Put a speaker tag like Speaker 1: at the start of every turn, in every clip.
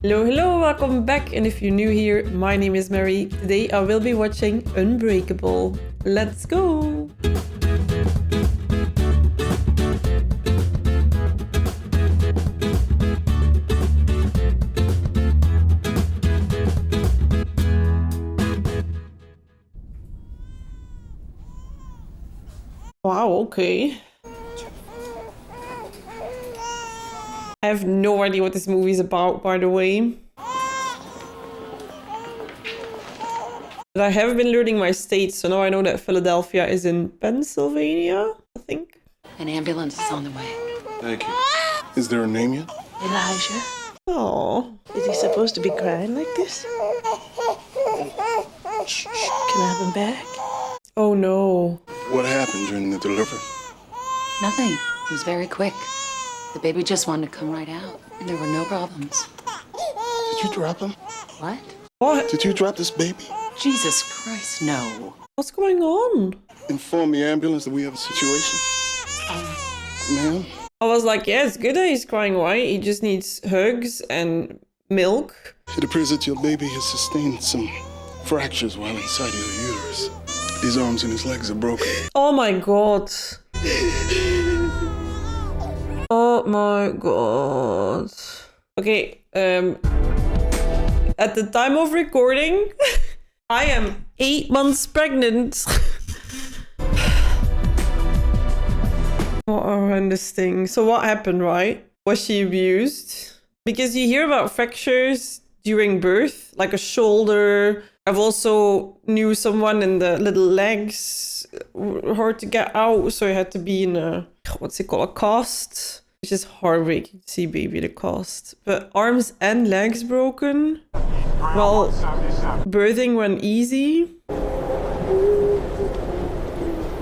Speaker 1: Hello, hello, welcome back, and if you're new here, my name is Mary. Today I will be watching Unbreakable. Let's go! Wow, okay. I have no idea what this movie is about, by the way. But I have been learning my states, so now I know that Philadelphia is in Pennsylvania, I think.
Speaker 2: An ambulance is on the way.
Speaker 3: Thank you. Is there a name yet?
Speaker 2: Elijah.
Speaker 1: Oh.
Speaker 4: Is he supposed to be crying like this? Shh, can I have him back?
Speaker 1: Oh no.
Speaker 3: What happened during the delivery?
Speaker 2: Nothing. It was very quick. The baby just wanted to come right out, and there were no problems.
Speaker 3: Did you drop him?
Speaker 2: What?
Speaker 1: What?
Speaker 3: Did you drop this baby?
Speaker 2: Jesus Christ, no.
Speaker 1: What's going on?
Speaker 3: Inform the ambulance that we have a situation. Ma'am?
Speaker 1: I was like, yeah, it's good that he's crying, right? He just needs hugs and milk.
Speaker 3: It appears that your baby has sustained some fractures while inside your uterus. His arms and his legs are broken.
Speaker 1: Oh my god. Oh my god. Okay, at the time of recording, I am 8 months pregnant. What a horrendous thing. So what happened, right? Was she abused? Because you hear about fractures during birth, like a shoulder. I've also knew someone in the little legs were hard to get out, so I had to be in a, what's it called, a cast, which is heartbreaking to see baby the cast. But arms and legs broken. Well, birthing went easy.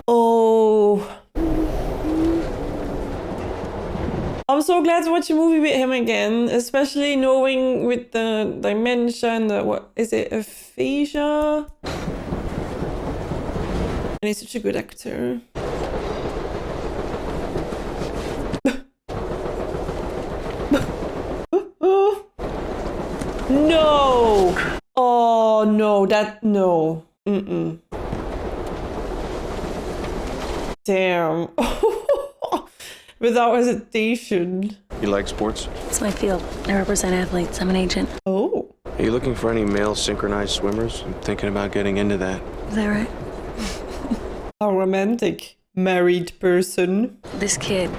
Speaker 1: Oh. I'm so glad to watch a movie with him again, especially knowing with the dementia and the, what is it, aphasia? And he's such a good actor. No! Oh no, that, no. Mm-mm. Damn. Without hesitation.
Speaker 5: You like sports?
Speaker 6: It's my field. I represent athletes. I'm an agent.
Speaker 1: Oh.
Speaker 5: Are you looking for any male synchronized swimmers? I'm thinking about getting into that.
Speaker 6: Is that right?
Speaker 1: A romantic married person.
Speaker 6: This kid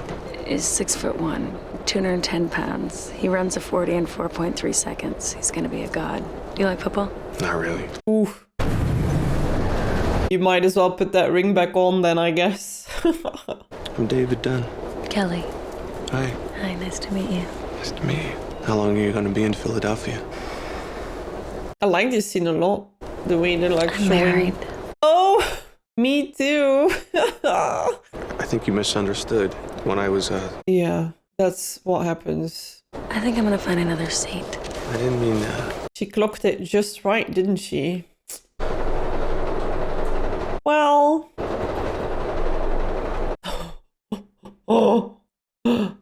Speaker 6: is 6'1", 210 pounds. He runs a 40 in 4.3 seconds. He's gonna be a god. Do you like football?
Speaker 5: Not really.
Speaker 1: Oof. You might as well put that ring back on then, I guess.
Speaker 5: I'm David Dunn.
Speaker 6: Kelly.
Speaker 5: Hi.
Speaker 6: Hi, nice to meet you.
Speaker 5: Nice to meet you. How long are you going to be in Philadelphia?
Speaker 1: I like this scene a lot. The way they're like
Speaker 6: I'm
Speaker 1: showing.
Speaker 6: married.
Speaker 1: Oh, me too.
Speaker 5: I think you misunderstood. When I was,
Speaker 1: Yeah, that's what happens.
Speaker 6: I think I'm gonna find another seat.
Speaker 5: I didn't mean,
Speaker 1: She clocked it just right, didn't she? Well. Oh. The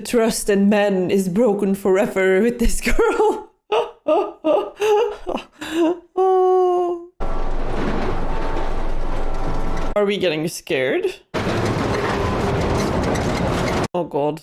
Speaker 1: trust in men is broken forever with this girl. Oh. Are we getting scared? Oh god.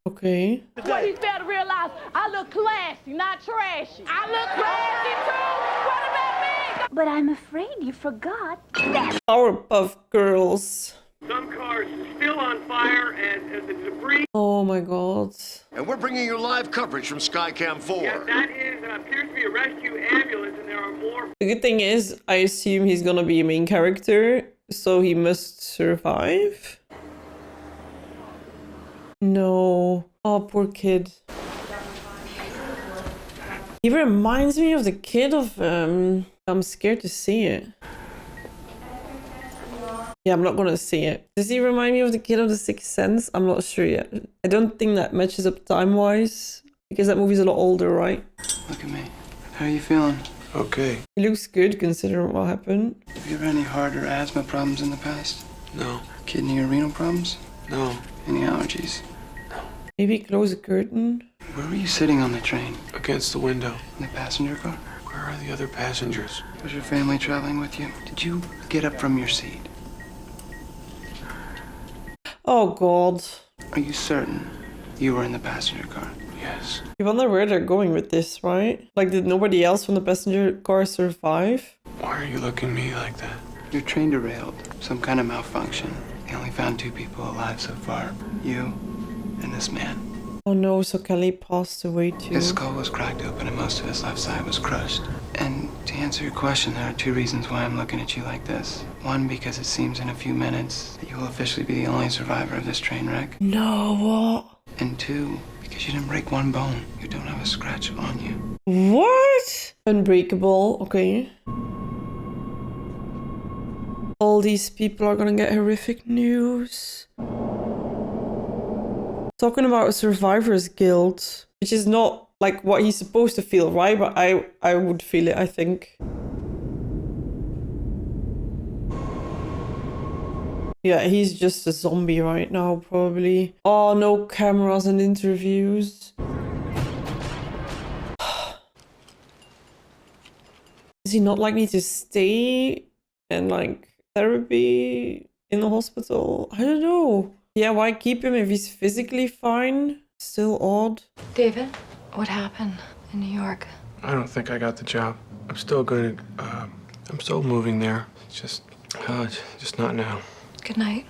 Speaker 1: Okay.
Speaker 7: What he's failed to realize, I look classy, not trashy. I look classy too. What about me?
Speaker 8: But I'm afraid you forgot that.
Speaker 1: Powerpuff Girls.
Speaker 9: Some cars are still on fire and the debris.
Speaker 1: Oh my god.
Speaker 10: And we're bringing you live coverage from Skycam 4.
Speaker 9: Yeah, that is appears to be a rescue ambulance, and there are more.
Speaker 1: The good thing is, I assume he's gonna be a main character, so he must survive. No. Oh, poor kid. He reminds me of the kid of, I'm scared to see it. Yeah, I'm not gonna see it. Does he remind me of the kid of The Sixth Sense? I'm not sure yet. I don't think that matches up time-wise, because that movie's a lot older, right?
Speaker 11: Look at me. How are you feeling?
Speaker 5: okay.
Speaker 1: He looks good considering what happened.
Speaker 11: Have you ever had any heart or asthma problems in the past?
Speaker 5: No.
Speaker 11: Kidney or renal problems?
Speaker 5: No.
Speaker 11: Any allergies?
Speaker 1: Maybe close a curtain.
Speaker 11: Where were you sitting on the train?
Speaker 5: Against the window.
Speaker 11: In the passenger car?
Speaker 5: Where are the other passengers?
Speaker 11: Was your family traveling with you? Did you get up from your seat?
Speaker 1: Oh god.
Speaker 11: Are you certain you were in the passenger car?
Speaker 5: Yes.
Speaker 1: You wonder where they're going with this, right? Like, did nobody else from the passenger car survive?
Speaker 5: Why are you looking at me like that?
Speaker 11: Your train derailed. Some kind of malfunction. They only found 2 people alive so far. You and this man.
Speaker 1: Oh no, so Kelly passed away too.
Speaker 11: His skull was cracked open and most of his left side was crushed. And to answer your question, there are 2 reasons why I'm looking at you like this. One, because it seems in a few minutes that you will officially be the only survivor of this train wreck.
Speaker 1: No, what?
Speaker 11: And 2, because you didn't break one bone. You don't have a scratch on you.
Speaker 1: What? Unbreakable, okay. All these people are gonna get horrific news. Talking about a survivor's guilt, which is not like what he's supposed to feel, right? But I would feel it, I think. Yeah, he's just a zombie right now, probably. Oh, no cameras and interviews. Does he not like need to stay and like therapy in the hospital? I don't know. Yeah, why keep him if he's physically fine? Still odd.
Speaker 6: David, what happened in New York?
Speaker 5: I don't think I got the job. I'm still gonna, I'm still moving there. It's just not now.
Speaker 6: Good night.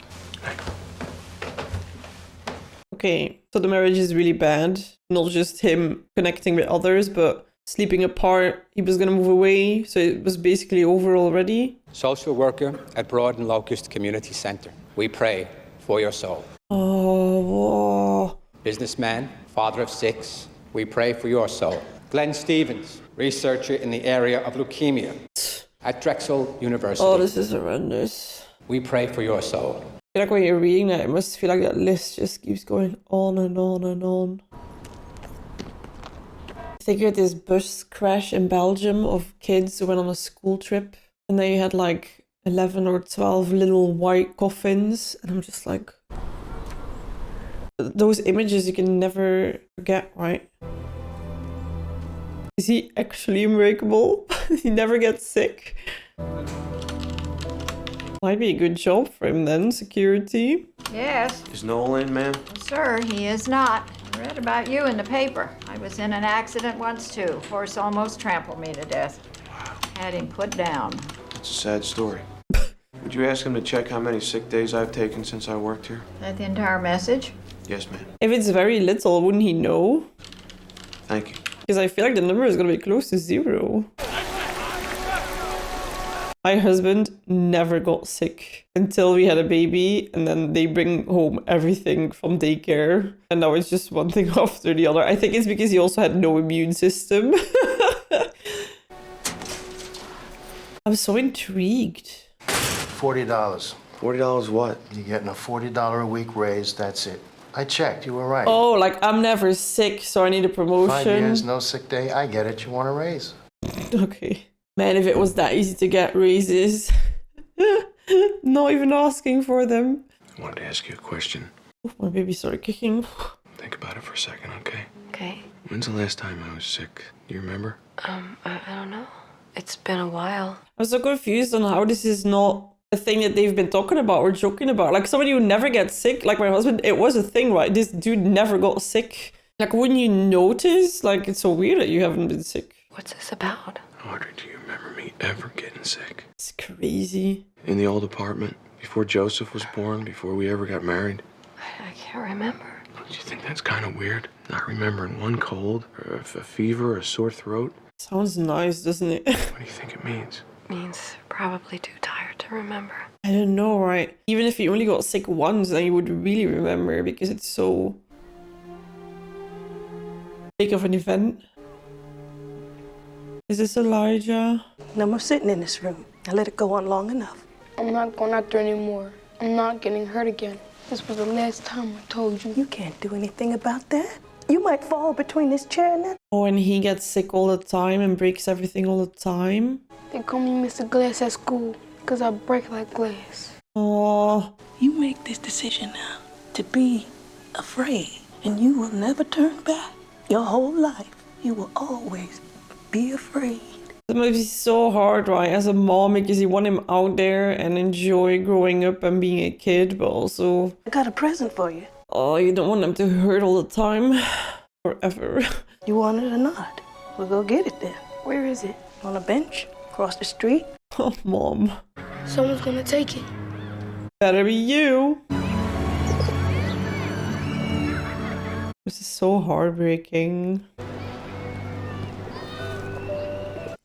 Speaker 1: Okay, so the marriage is really bad. Not just him connecting with others, but sleeping apart. He was gonna move away, so it was basically over already.
Speaker 12: Social worker at Broad and Locust Community Center. We pray for your soul.
Speaker 1: Oh, whoa.
Speaker 12: Businessman, father of 6. We pray for your soul. Glenn Stevens, researcher in the area of leukemia at Drexel University.
Speaker 1: Oh, this is horrendous.
Speaker 12: We pray for your soul.
Speaker 1: I feel like when you're reading that, it must feel like that list just keeps going on and on and on. I think you had this bus crash in Belgium of kids who went on a school trip, and they had like 11 or 12 little white coffins, and I'm just like, those images you can never forget, right? Is he actually unbreakable? He never gets sick. Might be a good job for him then, security.
Speaker 13: Yes.
Speaker 5: Is Noel in, ma'am?
Speaker 13: Sir, he is not. I read about you in the paper. I was in an accident once too. Horse almost trampled me to death.
Speaker 5: Wow.
Speaker 13: Had him put down.
Speaker 5: It's a sad story. Would you ask him to check how many sick days I've taken since I worked here?
Speaker 13: Is that the entire message?
Speaker 5: Yes, ma'am.
Speaker 1: If it's very little, wouldn't he know?
Speaker 5: Thank you.
Speaker 1: Because I feel like the number is going to be close to 0. My husband never got sick until we had a baby, and then they bring home everything from daycare, and now it's just one thing after the other. I think it's because he also had no immune system. I'm so intrigued.
Speaker 14: $40.
Speaker 5: $40 what?
Speaker 14: You're getting a $40 a week raise, that's it. I checked, you were right.
Speaker 1: Oh, like I'm never sick, so I need a promotion.
Speaker 14: 5 years, no sick day, I get it, you want a raise.
Speaker 1: Okay. Man, if it was that easy to get raises. Not even asking for them.
Speaker 5: I wanted to ask you a question.
Speaker 1: Oh, my baby started kicking.
Speaker 5: Think about it for a second, okay?
Speaker 6: Okay.
Speaker 5: When's the last time I was sick? Do you remember?
Speaker 6: I don't know. It's been a while.
Speaker 1: I'm so confused on how this is not a thing that they've been talking about or joking about. Like somebody who never gets sick, like my husband, it was a thing, right? This dude never got sick. Like, wouldn't you notice? Like, it's so weird that you haven't been sick.
Speaker 6: What's this about?
Speaker 5: Audrey, do you remember me ever getting sick?
Speaker 1: It's crazy.
Speaker 5: In the old apartment, before Joseph was born, before we ever got married.
Speaker 6: I can't remember.
Speaker 5: Don't you think that's kind of weird? Not remembering one cold, or a fever, or a sore throat?
Speaker 1: Sounds nice, doesn't it?
Speaker 5: What do you think it means?
Speaker 6: Means probably too tired to remember.
Speaker 1: I don't know, right? Even if you only got sick once, then you would really remember because it's so big of an event. Is this Elijah?
Speaker 4: No more sitting in this room. I let it go on long enough.
Speaker 15: I'm not going out there anymore. I'm not getting hurt again. This was the last time I told you.
Speaker 4: You can't do anything about that. You might fall between this chair and that.
Speaker 1: Oh, and he gets sick all the time and breaks everything all the time.
Speaker 15: They call me Mr. Glass at school because I break like glass.
Speaker 1: Oh.
Speaker 4: You make this decision now to be afraid and you will never turn back. Your whole life, you will always be afraid.
Speaker 1: That must be so hard, right, as a mom, because you want him out there and enjoy growing up and being a kid, but also...
Speaker 4: I got a present for you.
Speaker 1: Oh, you don't want him to hurt all the time. Forever.
Speaker 4: You want it or not? We'll go get it then. Where is it? On a bench? Across the street?
Speaker 1: Oh, Mom.
Speaker 15: Someone's gonna take it.
Speaker 1: Better be you. This is so heartbreaking.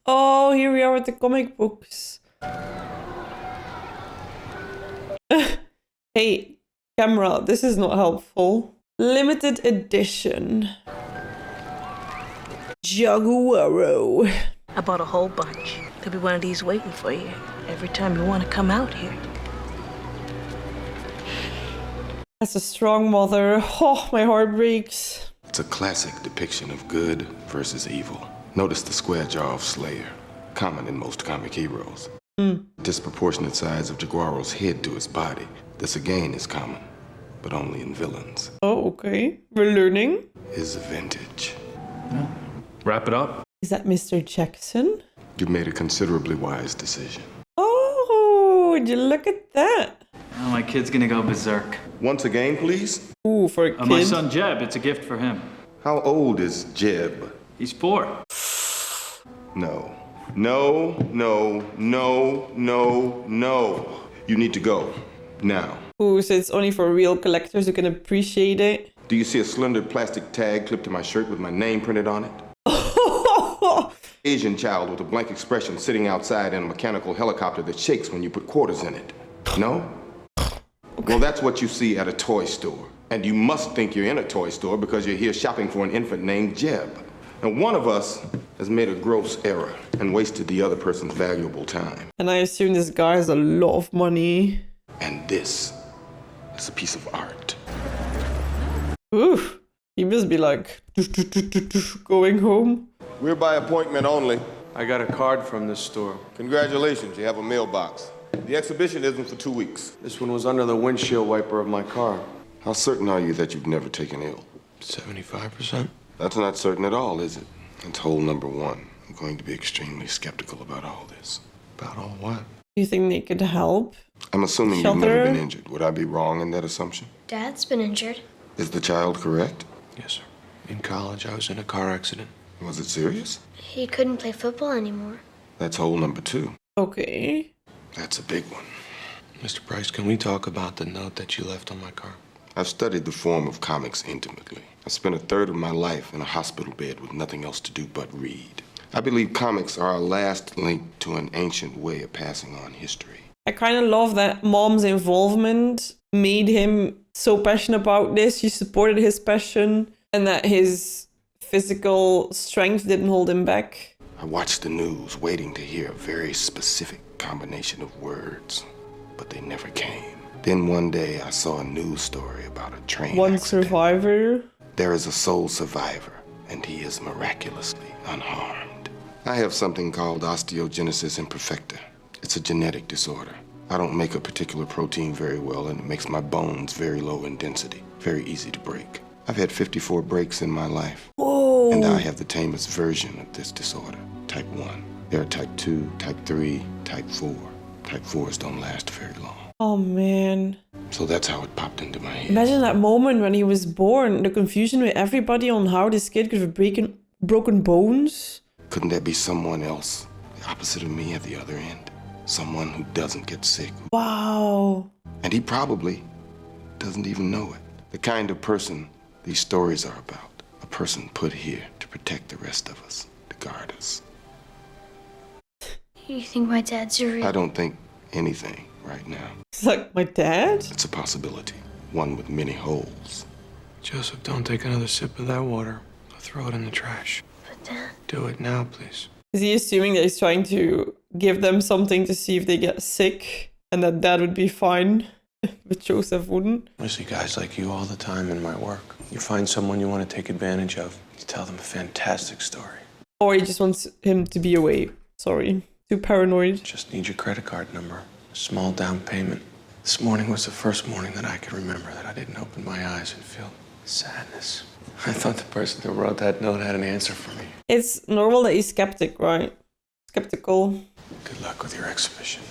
Speaker 1: Oh, here we are with the comic books. Hey, camera, this is not helpful. Limited edition. Jaguaro.
Speaker 4: I bought a whole bunch. There'll be one of these waiting for you every time you want to come out here.
Speaker 1: That's a strong mother. Oh, my heart breaks.
Speaker 16: It's a classic depiction of good versus evil. Notice the square jaw of Slayer, common in most comic heroes. Disproportionate size of Jaguaro's head to his body. This again is common, but only in villains.
Speaker 1: Oh, okay. We're learning.
Speaker 16: Is vintage.
Speaker 5: Wrap it up.
Speaker 1: Is that Mr. Jackson?
Speaker 16: You made a considerably wise decision.
Speaker 1: Oh, would you look at that?
Speaker 17: Oh, my kid's gonna go berserk.
Speaker 16: Once again, please.
Speaker 1: Ooh, for a kid.
Speaker 17: My son Jeb, it's a gift for him.
Speaker 16: How old is Jeb?
Speaker 17: He's 4.
Speaker 16: No. No, no, no, no, no. You need to go. Now.
Speaker 1: Ooh, so it's only for real collectors who can appreciate it.
Speaker 16: Do you see a slender plastic tag clipped to my shirt with my name printed on it? Asian child with a blank expression sitting outside in a mechanical helicopter that shakes when you put quarters in it. No? Well, that's what you see at a toy store. And you must think you're in a toy store because you're here shopping for an infant named Jeb. Now, one of us has made a gross error and wasted the other person's valuable time.
Speaker 1: And I assume this guy has a lot of money.
Speaker 16: And this is a piece of art.
Speaker 1: Oof. He must be like going home.
Speaker 18: We're by appointment only.
Speaker 5: I got a card from this store.
Speaker 18: Congratulations, you have a mailbox. The exhibition isn't for 2 weeks.
Speaker 5: This one was under the windshield wiper of my car.
Speaker 16: How certain are you that you've never taken ill?
Speaker 5: 75%.
Speaker 16: That's not certain at all, is it? That's hole number 1. I'm going to be extremely skeptical about all this.
Speaker 5: About all what?
Speaker 1: Do you think they could help?
Speaker 16: I'm assuming you've never been injured. Would I be wrong in that assumption?
Speaker 15: Dad's been injured.
Speaker 16: Is the child correct?
Speaker 5: Yes, sir. In college, I was in a car accident.
Speaker 16: Was it serious?
Speaker 15: He couldn't play football anymore.
Speaker 16: That's hole number 2.
Speaker 1: Okay.
Speaker 16: That's a big one.
Speaker 5: Mr. Price, can we talk about the note that you left on my car?
Speaker 16: I've studied the form of comics intimately. I spent a third of my life in a hospital bed with nothing else to do but read. I believe comics are our last link to an ancient way of passing on history.
Speaker 1: I kind of love that Mom's involvement made him so passionate about this. She supported his passion and that his physical strength didn't hold him back.
Speaker 16: I watched the news waiting to hear a very specific combination of words, but they never came. Then one day I saw a news story about a train accident.
Speaker 1: Survivor.
Speaker 16: There is a sole survivor, and he is miraculously unharmed. I have something called osteogenesis imperfecta. It's a genetic disorder. I don't make a particular protein very well, and it makes my bones very low in density, very easy to break. I've had 54 breaks in my life.
Speaker 1: Whoa.
Speaker 16: And I have the tamest version of this disorder, type 1. There are type 2, type 3, type 4. Type 4s don't last very long.
Speaker 1: Oh, man.
Speaker 16: So that's how it popped into my head.
Speaker 1: Imagine that moment when he was born, the confusion with everybody on how this kid could have broken bones.
Speaker 16: Couldn't there be someone else, the opposite of me at the other end? Someone who doesn't get sick.
Speaker 1: Wow.
Speaker 16: And he probably doesn't even know it. The kind of person these stories are about. A person put here to protect the rest of us, to guard us.
Speaker 15: You think my dad's real?
Speaker 16: I don't think anything right now.
Speaker 1: It's like my dad?
Speaker 16: It's a possibility, one with many holes.
Speaker 5: Joseph, don't take another sip of that water. I'll throw it in the trash.
Speaker 15: But Dad...
Speaker 5: Do it now, please.
Speaker 1: Is he assuming that he's trying to give them something to see if they get sick and that Dad would be fine, but Joseph wouldn't?
Speaker 5: I see guys like you all the time in my work. You find someone you want to take advantage of, you tell them a fantastic story.
Speaker 1: Or he just wants him to be away. Sorry. Too paranoid.
Speaker 5: Just need your credit card number. A small down payment. This morning was the first morning that I could remember that I didn't open my eyes and feel Sadness. I thought the person who wrote that note had an answer for me.
Speaker 1: It's normal that he's skeptic, right? Skeptical.
Speaker 5: Good luck with your exhibition.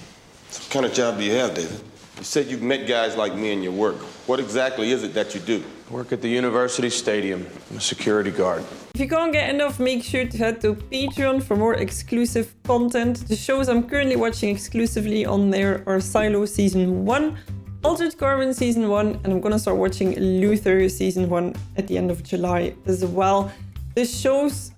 Speaker 18: So what kind of job do you have, David? You said you've met guys like me in your work. What exactly is it that you do?
Speaker 5: I work at the university stadium. I'm a security guard.
Speaker 1: If you can't get enough, make sure to head to Patreon for more exclusive content. The shows I'm currently watching exclusively on there are Silo Season 1, Altered Carbon Season 1, and I'm gonna start watching Luther Season 1 at the end of July as well. The shows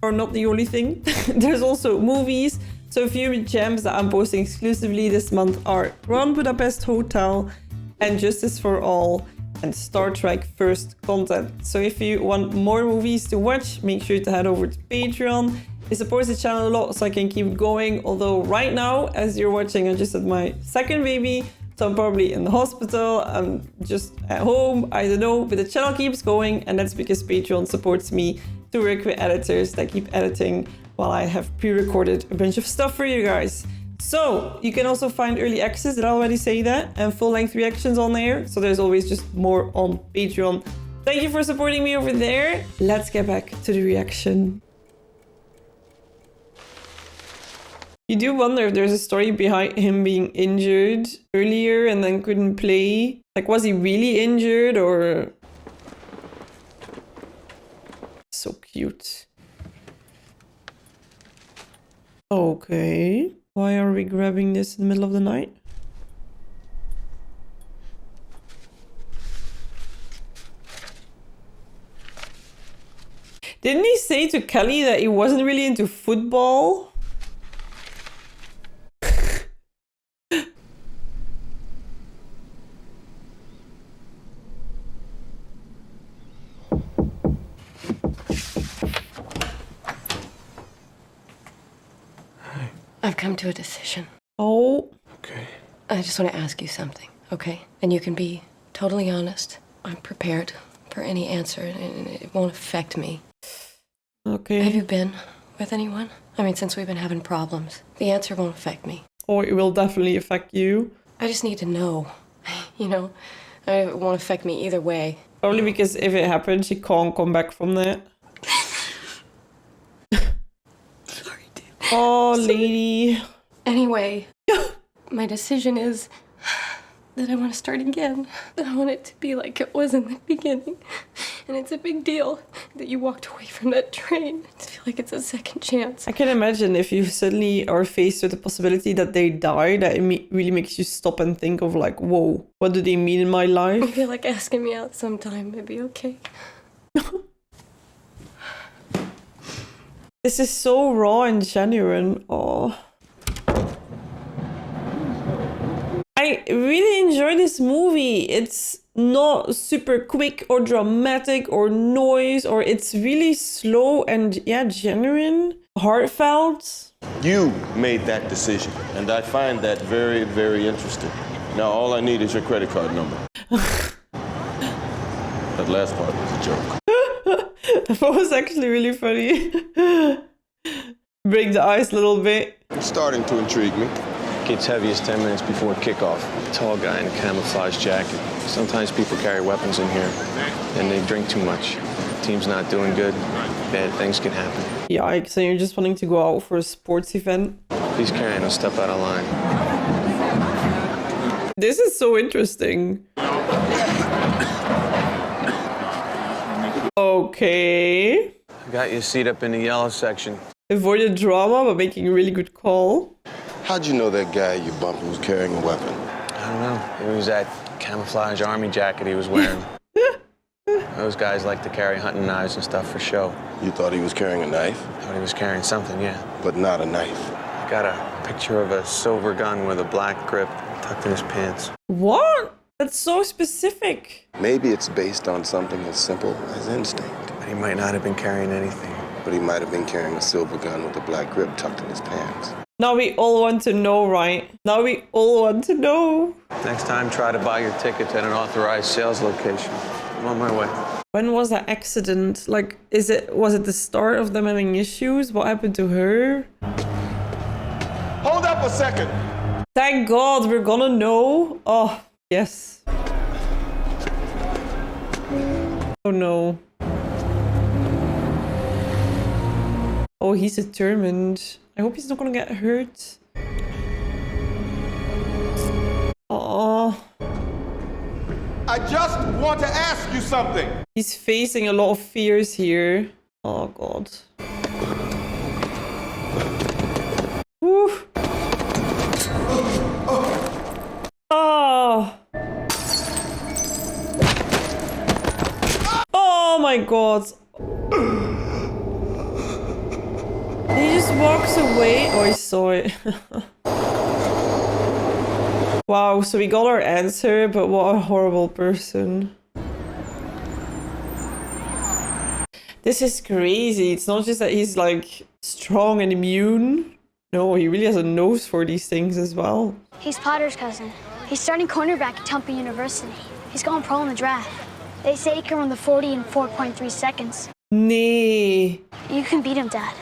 Speaker 1: are not the only thing. There's also movies. So a few gems that I'm posting exclusively this month are Grand Budapest Hotel and Justice for All and Star Trek First content. So if you want more movies to watch, make sure to head over to Patreon. It supports the channel a lot so I can keep going. Although right now, as you're watching, I just had my second baby. So I'm probably in the hospital, I'm just at home, I don't know. But the channel keeps going, and that's because Patreon supports me to work with editors that keep editing while I have pre-recorded a bunch of stuff for you guys. So you can also find early access, did I already say that? And full-length reactions on there. So there's always just more on Patreon. Thank you for supporting me over there. Let's get back to the reaction. You do wonder if there's a story behind him being injured earlier and then couldn't play. Like, was he really injured or... So cute. Okay. Why are we grabbing this in the middle of the night? Didn't he say to Kelly that he wasn't really into football?
Speaker 19: I've come to a decision.
Speaker 1: Oh.
Speaker 5: Okay.
Speaker 19: I just want to ask you something, okay? And you can be totally honest. I'm prepared for any answer, and it won't affect me.
Speaker 1: Okay.
Speaker 19: Have you been with anyone? I mean, since we've been having problems. The answer won't affect me.
Speaker 1: Or it will definitely affect you.
Speaker 19: I just need to know. You know, it won't affect me either way.
Speaker 1: Probably because if it happens, you can't come back from that. Oh, lady.
Speaker 19: Anyway, my decision is that I want to start again. That I want it to be like it was in the beginning. And it's a big deal that you walked away from that train. I feel like it's a second chance.
Speaker 1: I can imagine if you suddenly are faced with the possibility that they die, that it really makes you stop and think of like, whoa, what do they mean in my life?
Speaker 19: I feel like asking me out sometime would be okay.
Speaker 1: This is so raw and genuine. Oh. I really enjoy this movie. It's not super quick or dramatic or noise, or it's really slow and yeah, genuine, heartfelt.
Speaker 18: You made that decision, and I find that very, very interesting. Now all I need is your credit card number. That last part was a joke.
Speaker 1: That was actually really funny. Break the ice a little bit.
Speaker 18: It's starting to intrigue me.
Speaker 5: Gets heaviest 10 minutes before kickoff. Tall guy in a camouflage jacket. Sometimes people carry weapons in here, and they drink too much. Team's not doing good. Bad things can happen.
Speaker 1: Yikes, so you're just wanting to go out for a sports event?
Speaker 5: He's carrying a step out of line.
Speaker 1: This is so interesting. Okay.
Speaker 5: I got you a seat up in the yellow section.
Speaker 1: Avoided drama, but making a really good call.
Speaker 18: How'd you know that guy you bumped was carrying a weapon?
Speaker 5: I don't know. It was that camouflage army jacket he was wearing. Those guys like to carry hunting knives and stuff for show.
Speaker 18: You thought he was carrying a knife?
Speaker 5: Thought he was carrying something, yeah.
Speaker 18: But not a knife.
Speaker 5: I got a picture of a silver gun with a black grip tucked in his pants.
Speaker 1: What? That's so specific.
Speaker 18: Maybe it's based on something as simple as instinct.
Speaker 5: But he might not have been carrying anything.
Speaker 18: But he might have been carrying a silver gun with a black grip tucked in his pants.
Speaker 1: Now we all want to know, right? Now we all want to know.
Speaker 5: Next time, try to buy your tickets at an authorized sales location. I'm on my way.
Speaker 1: When was that accident? Like, was it the start of them having issues? What happened to her?
Speaker 18: Hold up a second.
Speaker 1: Thank God, we're gonna know. Oh, yes. Oh no. Oh, he's determined. I hope he's not gonna get hurt. Oh.
Speaker 16: I just want to ask you something.
Speaker 1: He's facing a lot of fears here. Oh god. Woo. Oh. Oh my god. He just walks away. Oh, I saw it. Wow, so we got our answer, but what a horrible person. This is crazy. It's not just that he's like strong and immune. No, he really has a nose for these things as well.
Speaker 20: He's Potter's cousin. He's starting cornerback at Temple University. He's going pro in the draft. They say he can run the 40 in 4.3 seconds.
Speaker 1: Nee.
Speaker 20: You can beat him, Dad.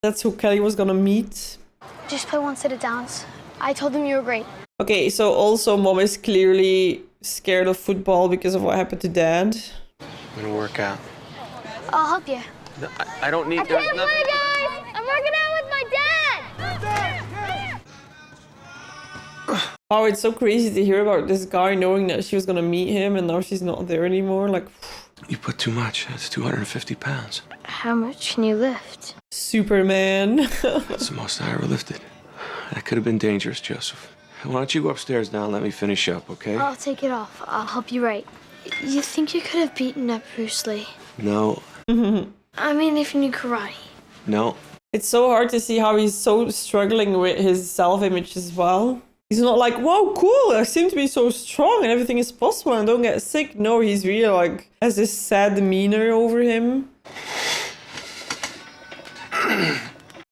Speaker 1: That's who Kelly was gonna meet.
Speaker 20: Just play one set of downs. I told him you were great.
Speaker 1: Okay, so also Mom is clearly scared of football because of what happened to Dad.
Speaker 5: I'm gonna work out.
Speaker 20: I'll help you.
Speaker 5: No, I don't need...
Speaker 20: I can't play, guys! I'm working out with my dad!
Speaker 1: Wow, it's so crazy to hear about this guy knowing that she was gonna meet him and now she's not there anymore. Like,
Speaker 5: you put too much. That's 250 pounds.
Speaker 20: How much can you lift?
Speaker 1: Superman.
Speaker 5: That's the most I ever lifted. That could have been dangerous, Joseph. Why don't you go upstairs now and let me finish up, okay?
Speaker 20: I'll take it off. I'll help you write. You think you could have beaten up Bruce Lee?
Speaker 5: No.
Speaker 20: I mean, if you knew karate.
Speaker 5: No.
Speaker 1: It's so hard to see how he's so struggling with his self-image as well. He's not like, whoa, cool, I seem to be so strong and everything is possible and don't get sick. No, he's really like, has this sad demeanor over him.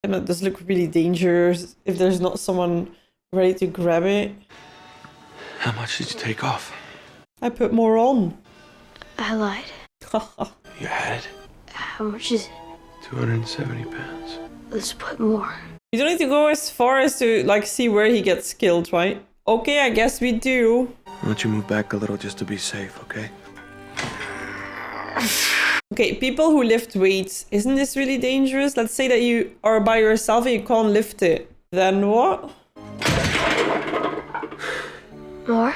Speaker 1: And it does look really dangerous if there's not someone ready to grab it.
Speaker 5: How much did you take off?
Speaker 1: I put more on.
Speaker 20: I lied.
Speaker 5: You had it?
Speaker 20: How much is it?
Speaker 5: 270 pounds.
Speaker 20: Let's put more.
Speaker 1: You don't need to go as far as to like see where he gets killed, right? Okay, I guess we do.
Speaker 5: Why don't you move back a little just to be safe, okay?
Speaker 1: Okay, people who lift weights, isn't this really dangerous? Let's say that you are by yourself and you can't lift it. Then what?
Speaker 20: More?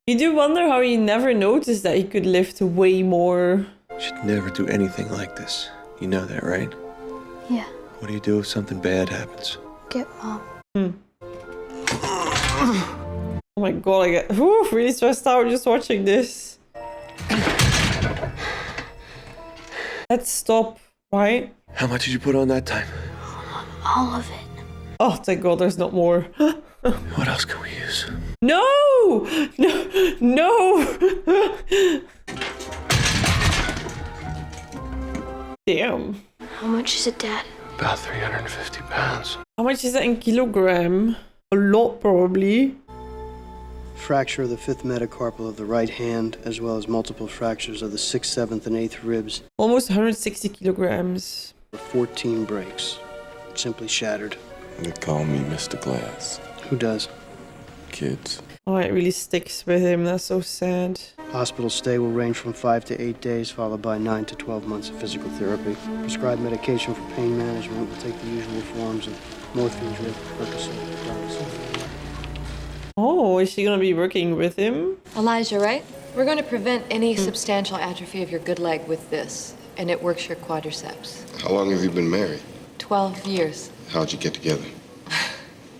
Speaker 1: You do wonder how he never noticed that he could lift way more.
Speaker 5: You should never do anything like this. You know that, right?
Speaker 20: Yeah.
Speaker 5: What do you do if something bad happens?
Speaker 20: Get Mom.
Speaker 1: Oh my god, I get really stressed out just watching this. Let's stop, right?
Speaker 5: How much did you put on that time?
Speaker 20: All of it.
Speaker 1: Oh, thank god there's not more.
Speaker 5: What else can we use?
Speaker 1: No! No! No! Damn.
Speaker 20: How much is it, Dad?
Speaker 5: About 350 pounds.
Speaker 1: How much is that in kilogram? A lot, probably.
Speaker 14: Fracture of the 5th metacarpal of the right hand, as well as multiple fractures of the 6th, 7th, and 8th ribs.
Speaker 1: Almost 160 kilograms.
Speaker 14: 14 breaks. Simply shattered.
Speaker 18: They call me Mr. Glass.
Speaker 14: Who does?
Speaker 18: Kids.
Speaker 1: Oh, it really sticks with him. That's so sad.
Speaker 14: Hospital stay will range from 5 to 8 days, followed by 9 to 12 months of physical therapy. Prescribed medication for pain management will take the usual forms of morphine drip, Percocet, Diazepam.
Speaker 1: Oh, is she gonna be working with him?
Speaker 2: Elijah, right? We're going to prevent any substantial atrophy of your good leg with this, and it works your quadriceps.
Speaker 16: How long have you been married?
Speaker 2: 12 years.
Speaker 16: How'd you get together?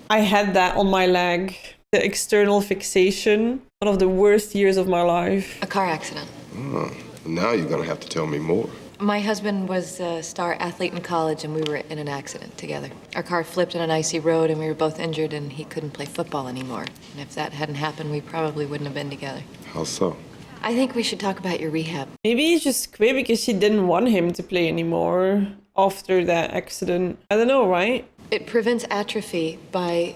Speaker 1: I had that on my leg. The external fixation. One of the worst years of my life.
Speaker 2: A car accident.
Speaker 16: Oh, now you're gonna have to tell me more.
Speaker 2: My husband was a star athlete in college, and we were in an accident together. Our car flipped on an icy road, and we were both injured, and he couldn't play football anymore. And if that hadn't happened, we probably wouldn't have been together.
Speaker 16: How so?
Speaker 2: I think we should talk about your rehab.
Speaker 1: Maybe he just quit because she didn't want him to play anymore after that accident. I don't know, right?
Speaker 2: It prevents atrophy by...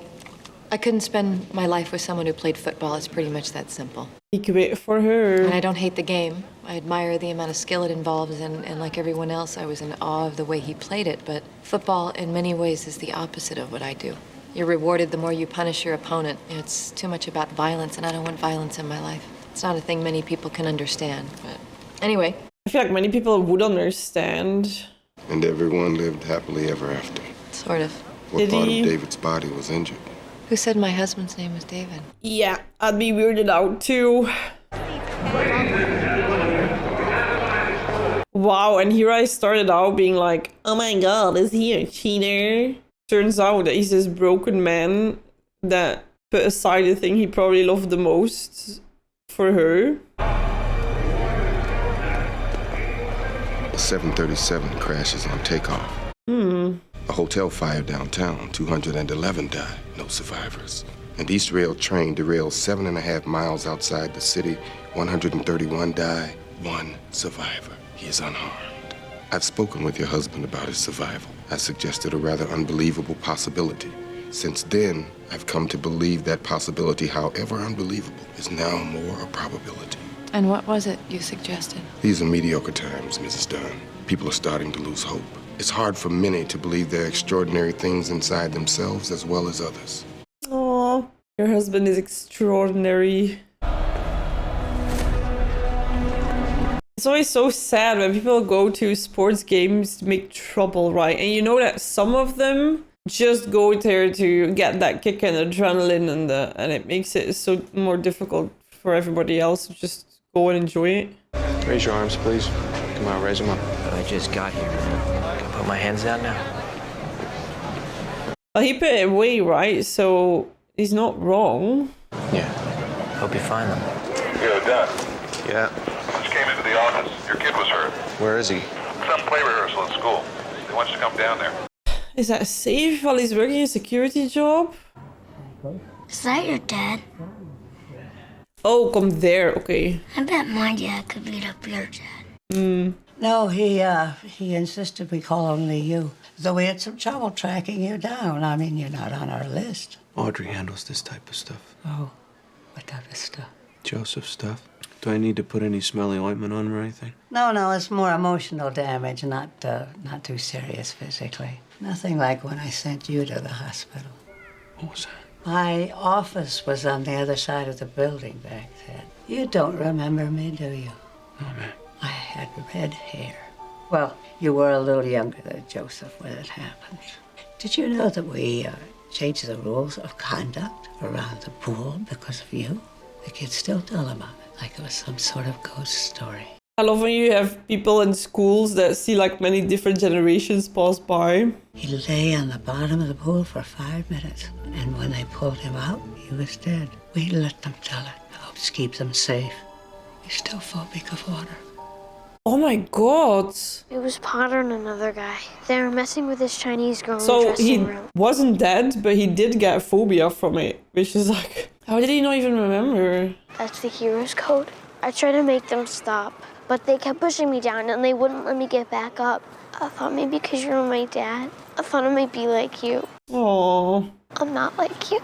Speaker 2: I couldn't spend my life with someone who played football. It's pretty much that simple.
Speaker 1: He quit for her.
Speaker 2: And I don't hate the game. I admire the amount of skill it involves, and like everyone else, I was in awe of the way he played it. But football, in many ways, is the opposite of what I do. You're rewarded the more you punish your opponent. It's too much about violence, and I don't want violence in my life. It's not a thing many people can understand, but anyway.
Speaker 1: I feel like many people would understand.
Speaker 16: And everyone lived happily ever after.
Speaker 2: Sort of.
Speaker 16: What part of David's body was injured?
Speaker 2: Who said my husband's name was David?
Speaker 1: Yeah, I'd be weirded out too. Wow, and here I started out being like, oh my god, is he a cheater? Turns out that he's this broken man that put aside the thing he probably loved the most for her.
Speaker 16: A 737 crashes on takeoff. A hotel fire downtown, 211 died, no survivors. An East Rail train derailed 7.5 miles outside the city, 131 died, 1 survivor. He is unharmed. I've spoken with your husband about his survival. I suggested a rather unbelievable possibility. Since then, I've come to believe that possibility, however unbelievable, is now more a probability.
Speaker 2: And what was it you suggested?
Speaker 16: These are mediocre times, Mrs. Dunn. People are starting to lose hope. It's hard for many to believe there are extraordinary things inside themselves as well as others.
Speaker 1: Oh, your husband is extraordinary. It's always so sad when people go to sports games to make trouble, right? And you know that some of them just go there to get that kick and adrenaline, and it makes it so more difficult for everybody else to just go and enjoy it.
Speaker 5: Raise your arms, please. Come on, raise them up.
Speaker 21: I just got here, man. Can I put my hands down now?
Speaker 1: Well, he put it away, right? So he's not wrong.
Speaker 21: Yeah. Hope you find them.
Speaker 22: Yo, Dad.
Speaker 5: Yeah.
Speaker 22: Just came into the office. Your kid was hurt.
Speaker 5: Where is he?
Speaker 22: Some play rehearsal at school. He wants to come down there.
Speaker 1: Is that safe while he's working a security job?
Speaker 20: Is that your dad?
Speaker 1: Oh, come there. Okay.
Speaker 20: I bet my dad could beat up your dad.
Speaker 23: No, he insisted we call only you. Though we had some trouble tracking you down. I mean, you're not on our list.
Speaker 5: Audrey handles this type of stuff.
Speaker 23: Oh, what type of stuff?
Speaker 5: Joseph stuff. Do I need to put any smelly ointment on him or anything?
Speaker 23: No, it's more emotional damage, not too serious physically. Nothing like when I sent you to the hospital.
Speaker 5: What was that?
Speaker 23: My office was on the other side of the building back then. You don't remember me, do you?
Speaker 5: No, ma'am.
Speaker 23: I had red hair. Well, you were a little younger than Joseph when it happened. Did you know that we changed the rules of conduct around the pool because of you? The kids still tell about it, like it was some sort of ghost story.
Speaker 1: I love when you have people in schools that see like many different generations pass by.
Speaker 23: He lay on the bottom of the pool for 5 minutes, and when they pulled him out, he was dead. We let them tell it. Helps keep them safe. He's still phobic of water.
Speaker 1: Oh my god.
Speaker 20: It was Potter and another guy. They were messing with this Chinese girl in the
Speaker 1: So
Speaker 20: dressing
Speaker 1: he
Speaker 20: room.
Speaker 1: wasn't dead, but he did get phobia from it, which is like, how did he not even remember?
Speaker 20: That's the hero's code. I tried to make them stop, but they kept pushing me down and they wouldn't let me get back up. I thought maybe because you're my dad, I thought I might be like you.
Speaker 1: Aww.
Speaker 20: I'm not like you.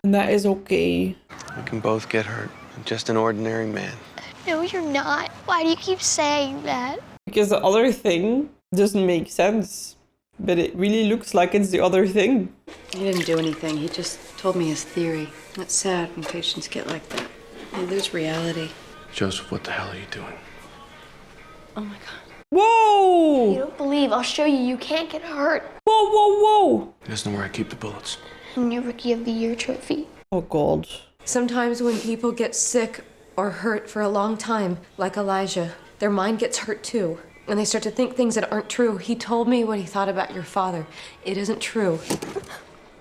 Speaker 1: And that is okay.
Speaker 5: We can both get hurt. I'm just an ordinary man.
Speaker 20: No, you're not. Why do you keep saying that?
Speaker 1: Because the other thing doesn't make sense. But it really looks like it's the other thing.
Speaker 6: He didn't do anything. He just told me his theory. It's sad when patients get like that. They lose reality.
Speaker 5: Joseph, what the hell are you doing?
Speaker 6: Oh my god.
Speaker 1: Whoa!
Speaker 20: You don't believe. I'll show you. You can't get hurt.
Speaker 1: Whoa, whoa, whoa!
Speaker 5: He doesn't know where I keep the bullets.
Speaker 20: And your Rookie of the Year trophy.
Speaker 1: Oh god.
Speaker 19: Sometimes when people get sick or hurt for a long time, like Elijah, their mind gets hurt too. And they start to think things that aren't true. He told me what he thought about your father. It isn't true.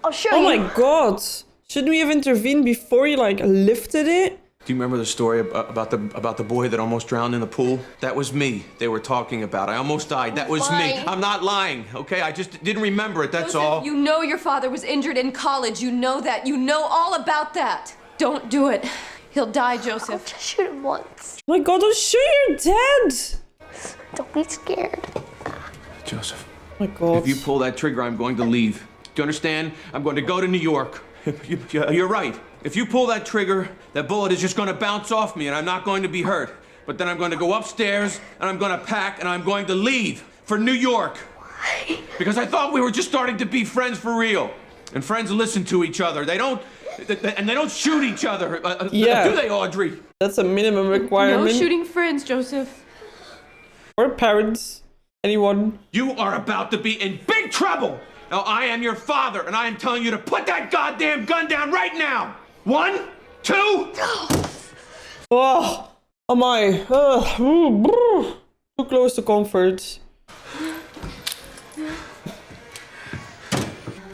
Speaker 20: I'll show
Speaker 1: you.
Speaker 20: you.
Speaker 1: Oh my god. Shouldn't we have intervened before you like lifted it?
Speaker 5: Do you remember the story about the boy that almost drowned in the pool? That was me they were talking about. I almost died. That was me. I'm not lying, okay? I just didn't remember it, that's
Speaker 19: Joseph,
Speaker 5: all.
Speaker 19: You know your father was injured in college. You know that. You know all about that. Don't do it. He'll die, Joseph.
Speaker 20: I'll just shoot him once.
Speaker 1: Oh my god, don't shoot your dad!
Speaker 20: Don't be scared.
Speaker 5: Joseph.
Speaker 1: Oh my god.
Speaker 5: If you pull that trigger, I'm going to leave. Do you understand? I'm going to go to New York. You're right. If you pull that trigger, that bullet is just going to bounce off me and I'm not going to be hurt. But then I'm going to go upstairs and I'm going to pack and I'm going to leave for New York.
Speaker 20: Why?
Speaker 5: Because I thought we were just starting to be friends for real. And friends listen to each other. They don't shoot each other.
Speaker 1: Yeah.
Speaker 5: Do they, Audrey?
Speaker 1: That's a minimum requirement.
Speaker 19: No shooting friends, Joseph.
Speaker 1: Or parents. Anyone.
Speaker 5: You are about to be in big trouble. Now, I am your father, and I am telling you to put that goddamn gun down right now. 1, 2.
Speaker 1: Oh, am I? Too close to comfort.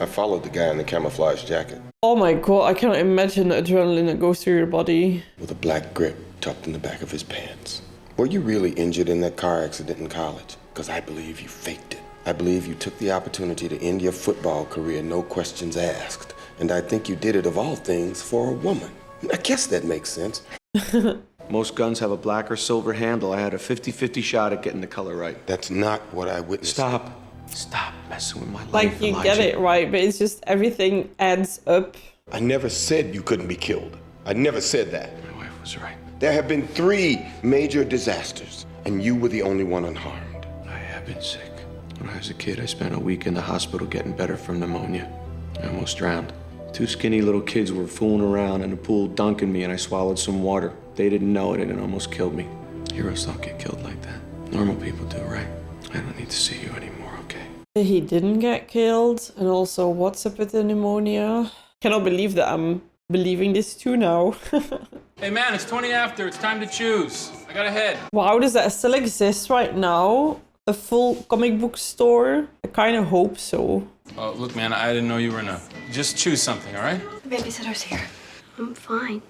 Speaker 16: I followed the guy in the camouflage jacket.
Speaker 1: Oh my god, I cannot imagine the adrenaline that goes through your body.
Speaker 16: With a black grip tucked in the back of his pants. Were you really injured in that car accident in college? Because I believe you faked it. I believe you took the opportunity to end your football career, no questions asked. And I think you did it, of all things, for a woman. I guess that makes sense.
Speaker 5: Most guns have a black or silver handle. I had a 50-50 shot at getting the color right.
Speaker 16: That's not what I witnessed.
Speaker 5: Stop messing with my life,
Speaker 1: Like, you
Speaker 5: Elijah.
Speaker 1: get it right, but it's just everything adds up.
Speaker 16: I never said you couldn't be killed. I never said that.
Speaker 5: My wife was right.
Speaker 16: There have been 3 major disasters, and you were the only one unharmed.
Speaker 5: I have been sick. When I was a kid, I spent a week in the hospital getting better from pneumonia. I almost drowned. 2 skinny little kids were fooling around in the pool, dunking me, and I swallowed some water. They didn't know it, and it almost killed me. Heroes don't get killed like that. Normal people do, right? I don't need to see you anymore, okay?
Speaker 1: He didn't get killed, and also what's up with the pneumonia? Cannot believe that I'm believing this too now.
Speaker 3: Hey man, it's 20 after. It's time to choose. I got a head.
Speaker 1: Wow, does that still exist right now? A full comic book store? I kind of hope so.
Speaker 3: Oh, look, man, I didn't know you were in a... Just choose something, all right?
Speaker 19: The babysitter's here.
Speaker 20: I'm fine.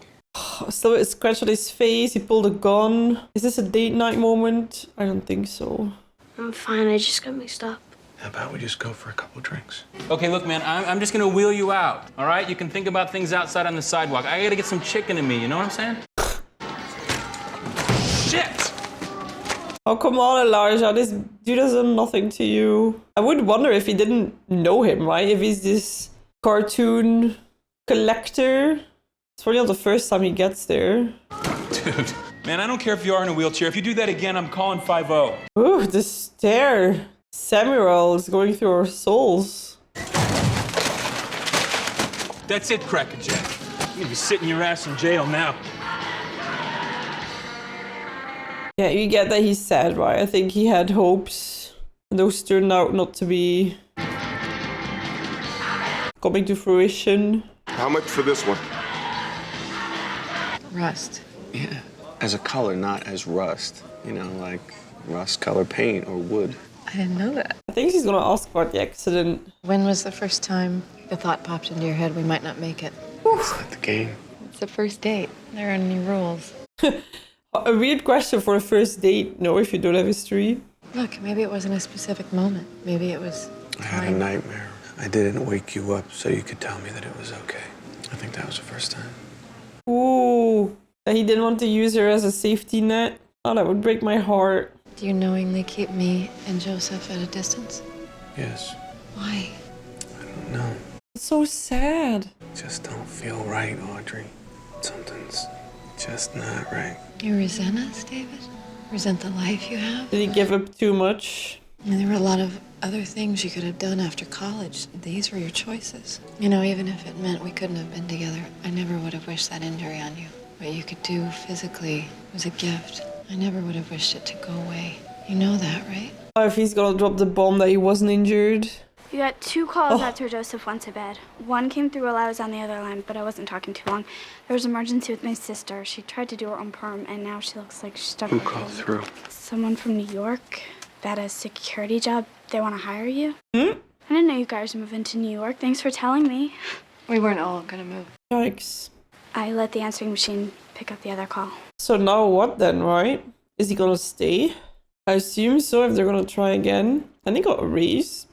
Speaker 1: Still a scratch on his face, he pulled a gun. Is this a date night moment? I don't think so.
Speaker 20: I'm fine, I just got mixed up.
Speaker 5: How about we just go for a couple drinks?
Speaker 3: Okay, look, man, I'm just gonna wheel you out, all right? You can think about things outside on the sidewalk. I gotta get some chicken in me, you know what I'm saying? Shit!
Speaker 1: Oh, come on, Elijah. This dude has done nothing to you. I would wonder if he didn't know him, right? If he's this cartoon collector. It's probably not the first time he gets there.
Speaker 3: Dude, man, I don't care if you are in a wheelchair. If you do that again, I'm calling 5-0.
Speaker 1: Ooh, the stare. Samuel is going through our souls.
Speaker 3: That's it, Crackerjack. You're gonna be sitting your ass in jail now.
Speaker 1: Yeah, you get that he's sad, right? I think he had hopes. And those turned out not to be coming to fruition.
Speaker 16: How much for this one?
Speaker 2: Rust.
Speaker 5: Yeah, as a color, not as rust. You know, like rust color paint or wood.
Speaker 2: I didn't know that.
Speaker 1: I think he's gonna ask about the accident.
Speaker 2: When was the first time the thought popped into your head we might not make it?
Speaker 5: It's not the game.
Speaker 2: It's the first date. There aren't any rules.
Speaker 1: A weird question for a first date. No, if you don't have history.
Speaker 2: Look, maybe it wasn't a specific moment. Maybe it was...
Speaker 5: I had a nightmare. I didn't wake you up so you could tell me that it was okay. I think that was the first time.
Speaker 1: Ooh, that he didn't want to use her as a safety net. Oh, that would break my heart.
Speaker 2: Do you knowingly keep me and Joseph at a distance?
Speaker 5: Yes.
Speaker 2: Why?
Speaker 5: I don't know.
Speaker 1: It's so sad.
Speaker 5: Just don't feel right, Audrey. Something's just not right.
Speaker 2: You resent us, David? Resent the life you have?
Speaker 1: Did he give up too much?
Speaker 2: I mean, there were a lot of other things you could have done after college. These were your choices. You know, even if it meant we couldn't have been together, I never would have wished that injury on you. What you could do physically was a gift. I never would have wished it to go away. You know that, right?
Speaker 1: Oh, if he's gonna drop the bomb that he wasn't injured.
Speaker 7: You got 2 calls after Joseph went to bed. One came through while I was on the other line, but I wasn't talking too long. There was an emergency with my sister. She tried to do her own perm, and now she looks like she's stuck.
Speaker 5: Who called through?
Speaker 7: Someone from New York. Got a security job. They want to hire you.
Speaker 1: Hmm?
Speaker 7: I didn't know you guys were moving to New York. Thanks for telling me.
Speaker 2: We weren't all gonna move.
Speaker 1: Yikes.
Speaker 7: I let the answering machine pick up the other call.
Speaker 1: So now what then, right? Is he gonna stay? I assume so if they're gonna try again. And he got a raise.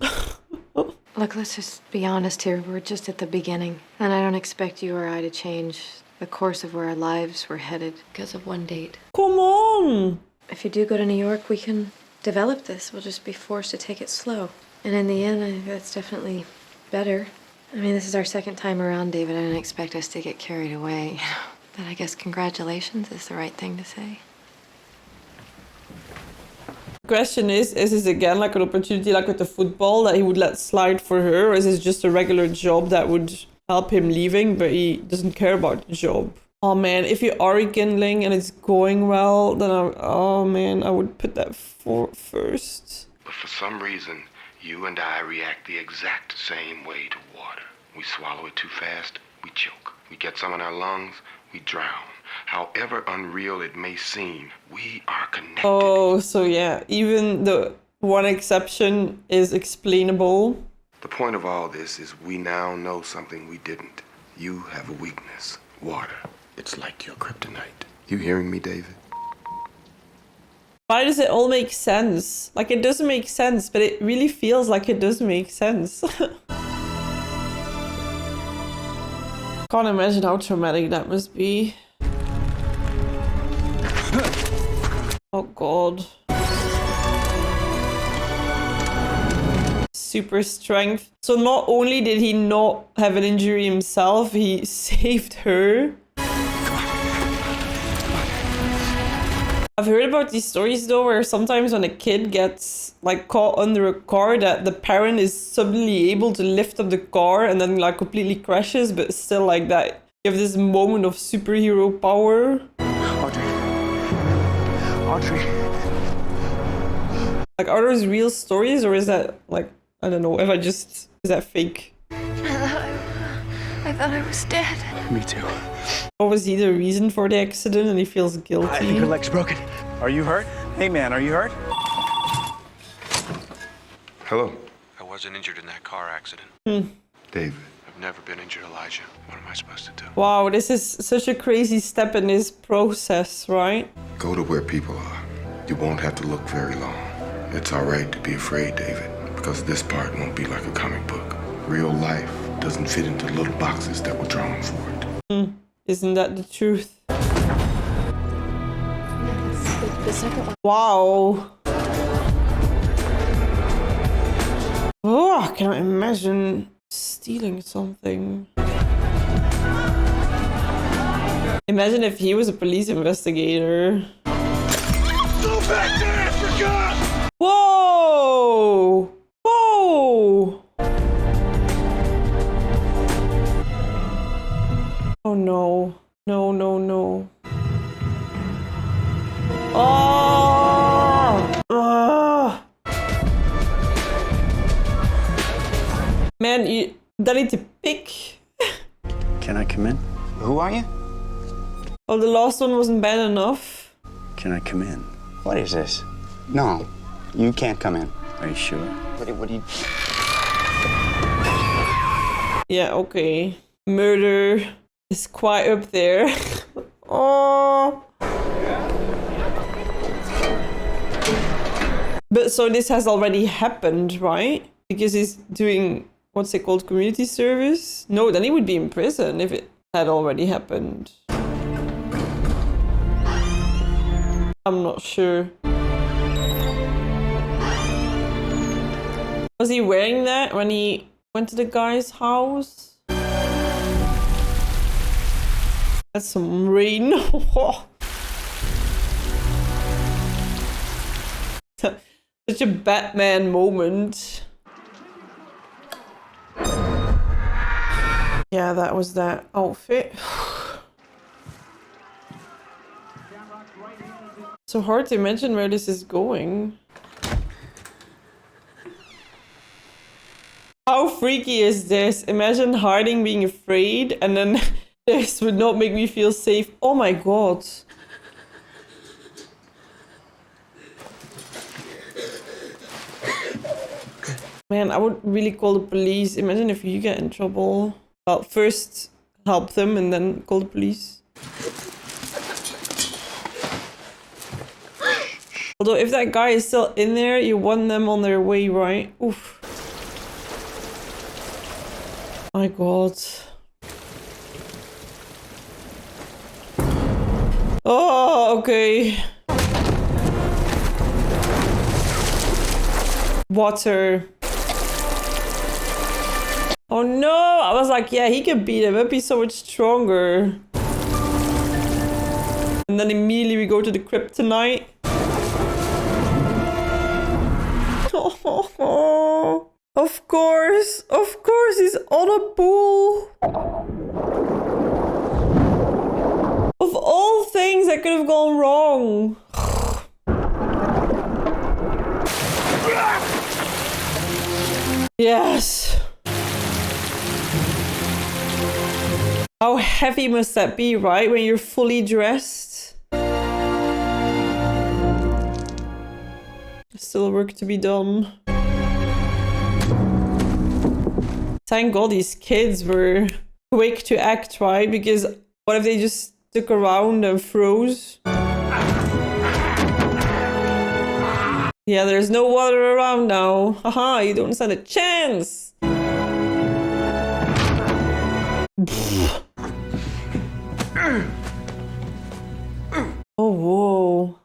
Speaker 2: Look, let's just be honest here. We're just at the beginning. And I don't expect you or I to change the course of where our lives were headed because of one date.
Speaker 1: Come on!
Speaker 2: If you do go to New York, we can develop this. We'll just be forced to take it slow. And in the end, I think that's definitely better. I mean, this is our second time around, David. I didn't expect us to get carried away. You know, but I guess congratulations is the right thing to say.
Speaker 1: Question is this again like an opportunity like with the football that he would let slide for her, or is this just a regular job that would help him leaving, but he doesn't care about the job? Oh man, if you are rekindling and it's going well, then oh man, I would put that first.
Speaker 16: But for some reason, you and I react the exact same way to water. We swallow it too fast, we choke. We get some in our lungs, we drown. However unreal it may seem, we are connected.
Speaker 1: Oh, so yeah, even the one exception is explainable.
Speaker 16: The point of all this is we now know something we didn't. You have a weakness, water. It's like your kryptonite. You hearing me, David?
Speaker 1: Why does it all make sense? Like, it doesn't make sense, but it really feels like it does make sense. Can't imagine how traumatic that must be. Oh god. Super strength. So not only did he not have an injury himself, he saved her. I've heard about these stories though, where sometimes when a kid gets like caught under a car, that the parent is suddenly able to lift up the car and then like completely crashes, but still like that. You have this moment of superhero power.
Speaker 8: Audrey.
Speaker 1: Like, are those real stories, or is that like, I don't know, is that fake?
Speaker 2: I thought I was dead.
Speaker 8: Me too.
Speaker 1: What was he the reason for the accident and he feels guilty?
Speaker 8: I think her leg's broken. Are you hurt? Hey man, are you hurt?
Speaker 16: Hello.
Speaker 9: I wasn't injured in that car accident.
Speaker 16: David.
Speaker 9: I've never been injured, Elijah. What am I supposed to do?
Speaker 1: Wow, this is such a crazy step in this process, right?
Speaker 16: Go to where people are. You won't have to look very long. It's all right to be afraid, David, because this part won't be like a comic book. Real life doesn't fit into little boxes that were drawn for it.
Speaker 1: Isn't that the truth? The second one. Wow. Oh, I cannot imagine stealing something. Imagine if he was a police investigator.
Speaker 8: Go back to Africa!
Speaker 1: Whoa! Whoa! Oh no. No, no, no. Oh! Ugh. Man, you don't need to pick.
Speaker 8: Can I come in? Who are you?
Speaker 1: Oh, the last one wasn't bad enough.
Speaker 8: Can I come in? What is this? No, you can't come in. Are you sure? What do you...
Speaker 1: Yeah, okay. Murder is quite up there. Oh. But so this has already happened, right? Because he's doing, what's it called, community service? No, then he would be in prison if it had already happened. I'm not sure. Was he wearing that when he went to the guy's house? That's some rain. Such a Batman moment. Yeah, that was that outfit. So hard to imagine where this is going. How freaky is this? Imagine Harding being afraid and then this would not make me feel safe. Oh my god. Man, I would really call the police. Imagine if you get in trouble. Well, first help them and then call the police. Although if that guy is still in there, you want them on their way, right? Oof. My god. Oh, okay. Water. Oh no! I was like, yeah, he can beat him up. He's so much stronger. And then immediately we go to the kryptonite. Oh, of course, he's on a pool. Of all things that could have gone wrong. Yes. How heavy must that be, right? When you're fully dressed. Still work to be done. Thank God these kids were quick to act, right? Because what if they just stuck around and froze? Yeah, there's no water around now. Haha, you don't stand a chance. Oh, whoa.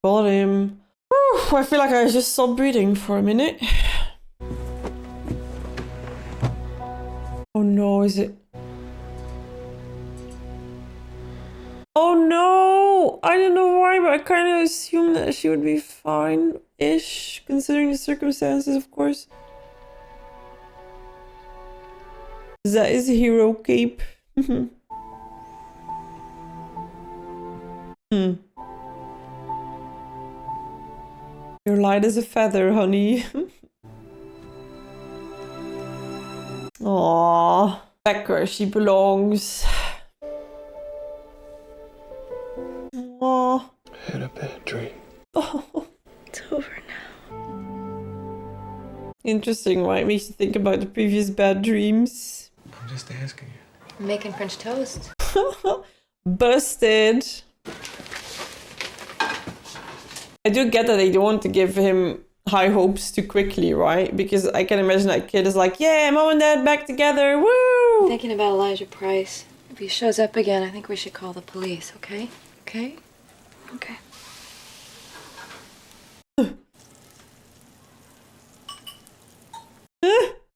Speaker 1: Got him. Whew, I feel like I just stopped breathing for a minute. Oh no, is it? Oh no! I don't know why, but I kind of assumed that she would be fine-ish, considering the circumstances, of course. That is a hero cape. You're light as a feather, honey. Aww. Back where she belongs. Aww.
Speaker 9: I had a bad dream.
Speaker 1: Oh.
Speaker 7: It's over now.
Speaker 1: Interesting, right? Makes you think about the previous bad dreams.
Speaker 9: I'm just asking you.
Speaker 2: I'm making French toast.
Speaker 1: Busted. I do get that they don't want to give him high hopes too quickly, right? Because I can imagine that kid is like, yeah, mom and dad back together, woo!
Speaker 2: Thinking about Elijah Price. If he shows up again, I think we should call the police, okay? Okay? Okay.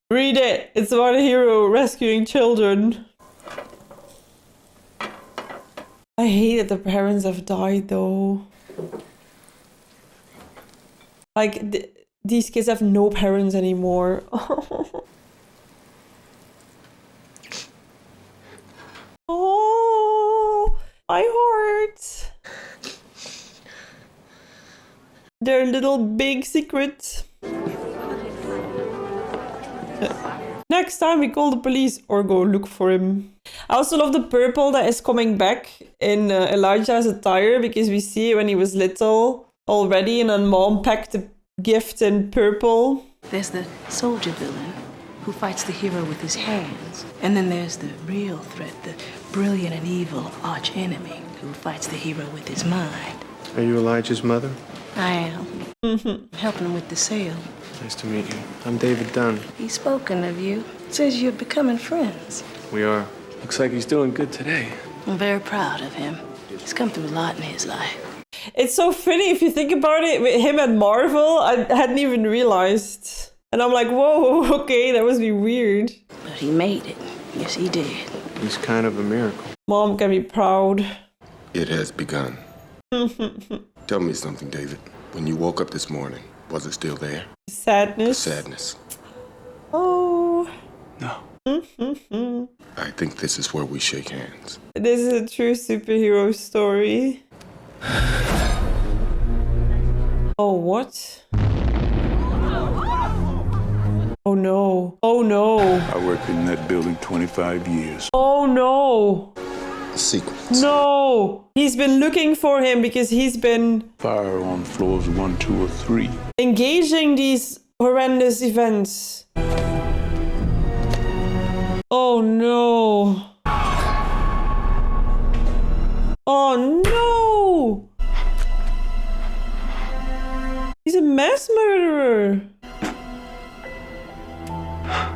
Speaker 1: Read it. It's about a hero rescuing children. I hate that the parents have died, though. Like, these kids have no parents anymore. Oh, my heart. Their little big secret. Next time we call the police or go look for him. I also love the purple that is coming back in Elijah's attire, because we see it when he was little already, and then mom packed the gift in purple.
Speaker 4: There's the soldier villain who fights the hero with his hands. And then there's the real threat, the brilliant and evil arch enemy who fights the hero with his mind.
Speaker 9: Are you Elijah's mother?
Speaker 4: I am. Helping him with the sale.
Speaker 9: Nice to meet you. I'm David Dunn.
Speaker 4: He's spoken of you. Says you're becoming friends.
Speaker 9: We are. Looks like he's doing good today.
Speaker 4: I'm very proud of him. He's come through a lot in his life.
Speaker 1: It's so funny if you think about it, with him and Marvel, I hadn't even realized. And I'm like, whoa, okay, that must be weird.
Speaker 4: But he made it. Yes, he did.
Speaker 9: He's kind of a miracle.
Speaker 1: Mom can be proud.
Speaker 16: It has begun. Tell me something, David. When you woke up this morning, was it still there?
Speaker 1: Sadness.
Speaker 16: Sadness.
Speaker 1: Oh.
Speaker 9: No.
Speaker 16: I think this is where we shake hands.
Speaker 1: This is a true superhero story. Oh, what? Oh no. Oh no.
Speaker 10: I worked in that building 25 years.
Speaker 1: Oh no.
Speaker 16: A secret.
Speaker 1: No. He's been looking for him because he's been
Speaker 10: Fire on floors 1, 2, or 3.
Speaker 1: engaging these horrendous events. Oh no. Oh no. He's a mass murderer.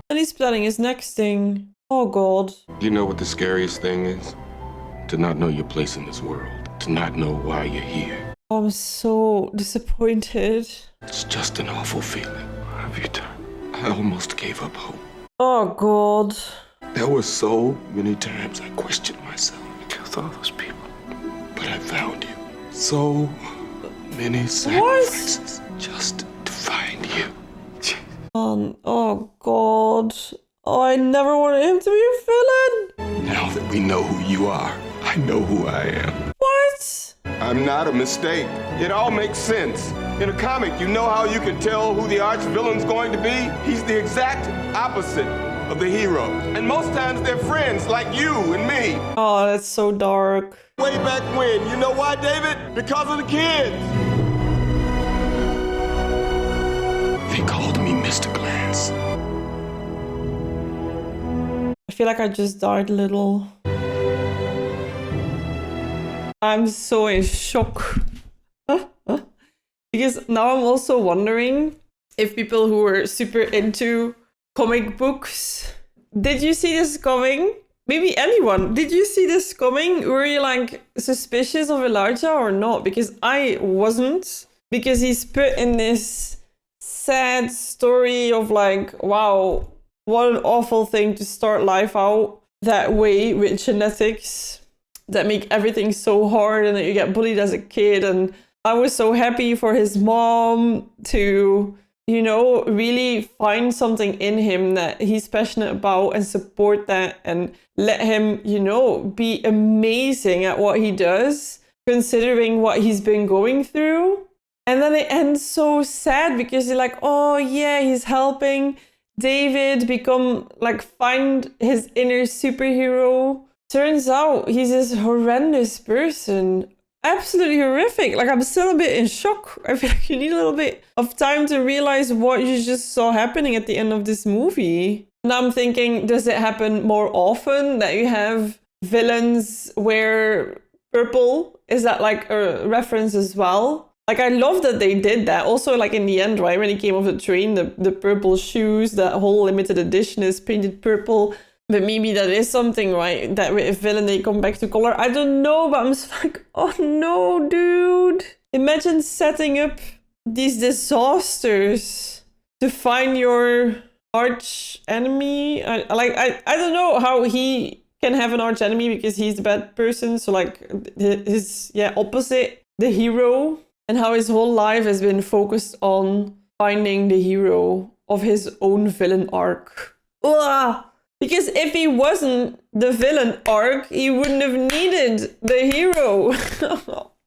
Speaker 1: And he's planning his next thing. Oh God.
Speaker 16: You know what the scariest thing is? To not know your place in this world. To not know why you're here.
Speaker 1: I'm so disappointed.
Speaker 16: It's just an awful feeling. What have you done? I almost gave up hope.
Speaker 1: Oh God.
Speaker 16: There were so many times I questioned myself. I killed all those people. But I found you. So
Speaker 18: many sacrifices just to find you.
Speaker 1: Oh God. Oh, I never wanted him to be a villain.
Speaker 18: Now that we know who you are, I know who I am.
Speaker 1: What?
Speaker 16: I'm not a mistake. It all makes sense. In a comic, you know how you can tell who the arch villain's going to be? He's the exact opposite of the hero. And most times they're friends like you and me.
Speaker 1: Oh, that's so dark.
Speaker 16: Way back when. You know why, David? Because of the kids.
Speaker 18: They called me Mr. Glance.
Speaker 1: I feel like I just died a little. I'm so in shock. Because now I'm also wondering if people who are super into comic books, did you see this coming? Maybe anyone, did you see this coming? Were you like suspicious of Elijah or not? Because I wasn't. Because he's put in this sad story of like, wow, what an awful thing to start life out that way with genetics that make everything so hard and that you get bullied as a kid. And I was so happy for his mom to, you know, really find something in him that he's passionate about and support that and let him, you know, be amazing at what he does, considering what he's been going through. And then it ends so sad because you're like, oh yeah, he's helping David become, like, find his inner superhero. Turns out he's this horrendous person. Absolutely horrific. Like, I'm still a bit in shock. I feel like you need a little bit of time to realize what you just saw happening at the end of this movie. And I'm thinking, does it happen more often that you have villains wear purple? Is that like a reference as well? Like, I love that they did that. Also, like, in the end, right, when he came off the train, the purple shoes, that whole limited edition is painted purple. But maybe that is something, right, that with a villain they come back to color. I don't know, but I'm just like, oh no, dude. Imagine setting up these disasters to find your arch enemy. I don't know how he can have an arch enemy because he's the bad person. So like his opposite, the hero, and how his whole life has been focused on finding the hero of his own villain arc. Ugh. Because if he wasn't the villain arc, he wouldn't have needed the hero.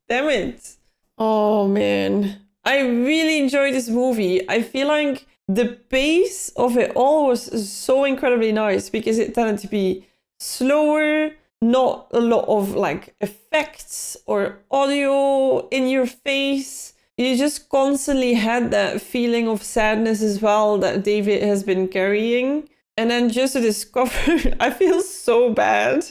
Speaker 1: Damn it. Oh man. I really enjoyed this movie. I feel like the pace of it all was so incredibly nice because it tended to be slower, not a lot of like effects or audio in your face. You just constantly had that feeling of sadness as well that David has been carrying. And then just to discover, I feel so bad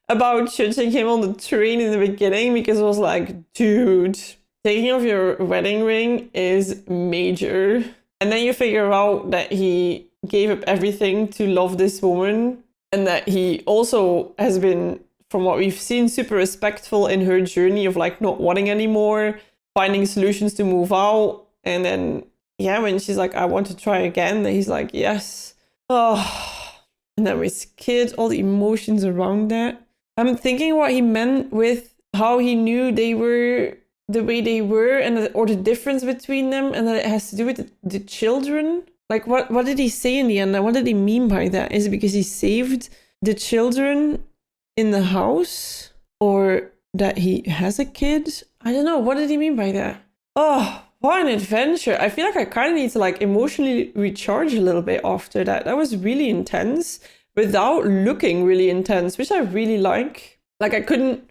Speaker 1: about judging him on the train in the beginning because I was like, dude, taking off your wedding ring is major. And then you figure out that he gave up everything to love this woman and that he also has been, from what we've seen, super respectful in her journey of like not wanting anymore, finding solutions to move out. And then, yeah, when she's like, I want to try again, then he's like, yes. Oh, and then with his kid, all the emotions around that. I'm thinking what he meant with how he knew they were the way they were and or the difference between them, and that it has to do with the children. Like, what did he say in the end? What did he mean by that? Is it because he saved the children in the house? Or that he has a kid? I don't know. What did he mean by that? Oh, what an adventure. I feel like I kind of need to like emotionally recharge a little bit after that. That was really intense without looking really intense, which I really like. Like, I couldn't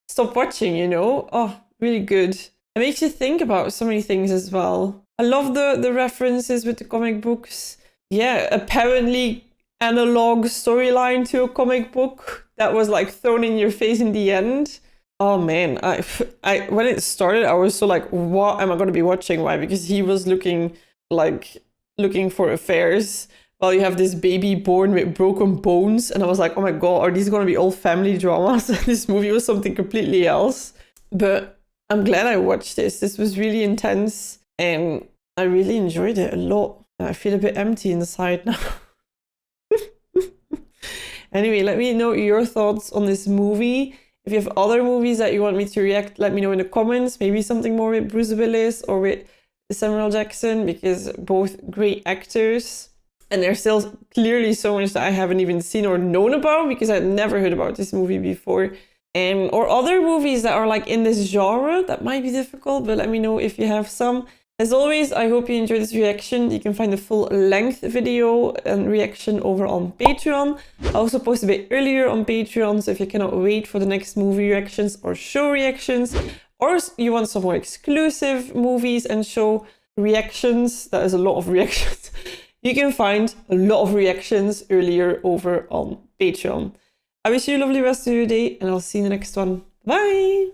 Speaker 1: stop watching, you know? Oh, really good. It makes you think about so many things as well. I love the references with the comic books. Yeah, apparently analog storyline to a comic book that was like thrown in your face in the end. Oh man, I when it started, I was so like, what am I going to be watching? Why? Because he was looking for affairs while you have this baby born with broken bones. And I was like, oh my God, are these going to be all family dramas? This movie was something completely else. But I'm glad I watched this. This was really intense and I really enjoyed it a lot. I feel a bit empty inside now. Anyway, let me know your thoughts on this movie. If you have other movies that you want me to react, let me know in the comments. Maybe something more with Bruce Willis or with Samuel L. Jackson, because both great actors. And there's still clearly so much that I haven't even seen or known about, because I'd never heard about this movie before. Or other movies that are like in this genre. That might be difficult, but let me know if you have some. As always, I hope you enjoyed this reaction. You can find the full length video and reaction over on Patreon. I also post a bit earlier on Patreon, so if you cannot wait for the next movie reactions or show reactions, or you want some more exclusive movies and show reactions, that is a lot of reactions, you can find a lot of reactions earlier over on Patreon. I wish you a lovely rest of your day, and I'll see you in the next one. Bye!